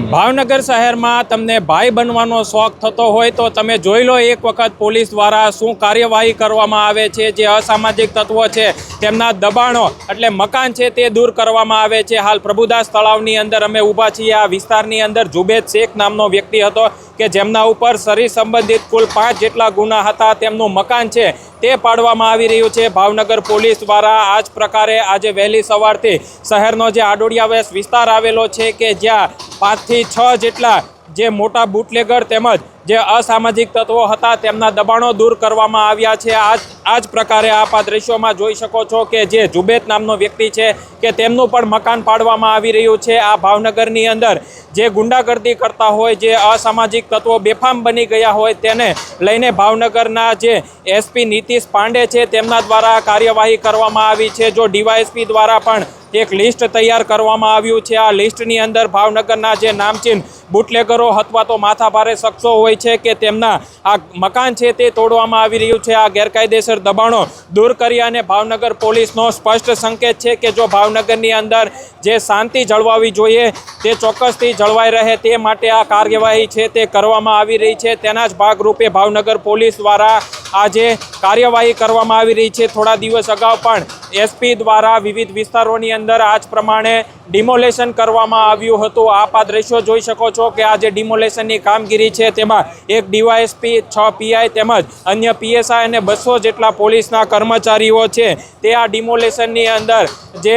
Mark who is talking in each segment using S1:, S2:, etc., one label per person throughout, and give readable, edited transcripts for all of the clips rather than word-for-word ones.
S1: ભાવનગર શહેરમાં તમને ભાઈ બનવાનો શોખ થતો હોય તો તમે જોઈ લો એક વખત પોલીસ દ્વારા શું કાર્યવાહી કરવામાં આવે છે। જે અસામાજિક તત્વો છે તેમના દબાણો એટલે મકાન છે તે દૂર કરવામાં આવે છે। હાલ પ્રભુદાસ તળાવની અંદર અમે ઊભા છીએ। આ વિસ્તારની અંદર જુબેદ શેખ નામનો વ્યક્તિ હતો કે જેમના ઉપર શરીર સંબંધિત કુલ 5 જેટલા ગુના હતા। તેમનું મકાન છે તે પાડવામાં આવી રહ્યું છે। ભાવનગર પોલીસ દ્વારા આ જ પ્રકારે આજે વહેલી સવારથી શહેરનો જે આડોડિયા વિસ્તાર આવેલો છે કે જ્યાં 5 થી 6 જેટલા જે મોટા બુટલેગર તેમજ જે અસામાજિક તત્વો હતા તેમના દબાણો દૂર કરવામાં આવ્યા છે। આ જ પ્રકારે આપ આ દ્રશ્યોમાં જોઈ શકો છો કે જે જુબેદ નામનો વ્યક્તિ છે કે તેમનું પણ મકાન પાડવામાં આવી રહ્યું છે। આ ભાવનગરની અંદર જે ગુંડાગર્દી કરતા હોય, જે અસામાજિક તત્વો બેફામ બની ગયા હોય તેને લઈને ભાવનગરના જે એસપી નીતિશ પાંડે છે તેમના દ્વારા કાર્યવાહી કરવામાં આવી છે। જો ડીવાયએસપી દ્વારા પણ એક લિસ્ટ તૈયાર કરવામાં આવ્યું છે। આ લિસ્ટની અંદર ભાવનગરના જે નામચીન બુટલેગરો અથવા તો માથાભારે શખ્સો હોય છે કે તેમના આ મકાન છે તે તોડવામાં આવી રહ્યું છે। આ ગેરકાયદેસર દબાણો દૂર કરી અને ભાવનગર પોલીસનો સ્પષ્ટ સંકેત છે કે જો ભાવનગરની અંદર જે શાંતિ જળવાવી જોઈએ તે ચોક્કસથી જળવાઈ રહે તે માટે આ કાર્યવાહી છે તે કરવામાં આવી રહી છે। તેના જ ભાગરૂપે ભાવનગર પોલીસ દ્વારા આજે કાર્યવાહી કરવામાં આવી રહી છે। થોડા દિવસ અગાઉ પણ એસપી દ્વારા વિવિધ વિસ્તારોની અંદર આ જ પ્રમાણે ડિમોલેશન કરવામાં આવ્યું હતું। આપ આ દ્રશ્યો જોઈ શકો છો કે આ જે ડિમોલેશનની કામગીરી છે તેમાં એક ડીવાયએસપી, 6 પીઆઈ તેમજ અન્ય પીએસઆઈ અને 200 જેટલા પોલીસના કર્મચારીઓ છે તે આ ડિમોલેશનની અંદર જે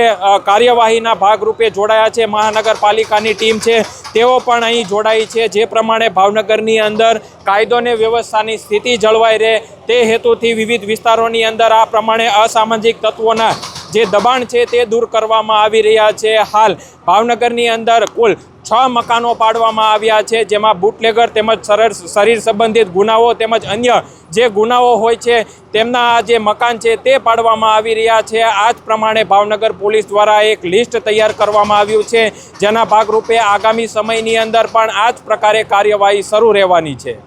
S1: કાર્યવાહીના ભાગરૂપે જોડાયા છે। મહાનગરપાલિકાની ટીમ છે તેઓ પણ અહીં જોડાઈ છે। જે પ્રમાણે ભાવનગરની અંદર કાયદો અને વ્યવસ્થાની સ્થિતિ જળવાઈ રહે તે હેતુથી વિવિધ વિસ્તારોની અંદર આ પ્રમાણે અસામાજિક તત્વોના જે દબાણ છે તે દૂર કરવામાં આવી રહ્યા છે। હાલ ભાવનગરની અંદર કુલ 6 મકાનો પાડવામાં આવ્યા છે જેમાં બુટલેગર તેમજ શરીર સંબંધિત ગુનાઓ તેમજ અન્ય જે ગુનાઓ હોય છે તેમના જે મકાન છે તે પાડવામાં આવી રહ્યા છે। આ જ પ્રમાણે ભાવનગર પોલીસ દ્વારા એક લિસ્ટ તૈયાર કરવામાં આવ્યું છે જેના ભાગરૂપે આગામી સમયની અંદર પણ આ જ પ્રકારે કાર્યવાહી શરૂ રહેવાની છે।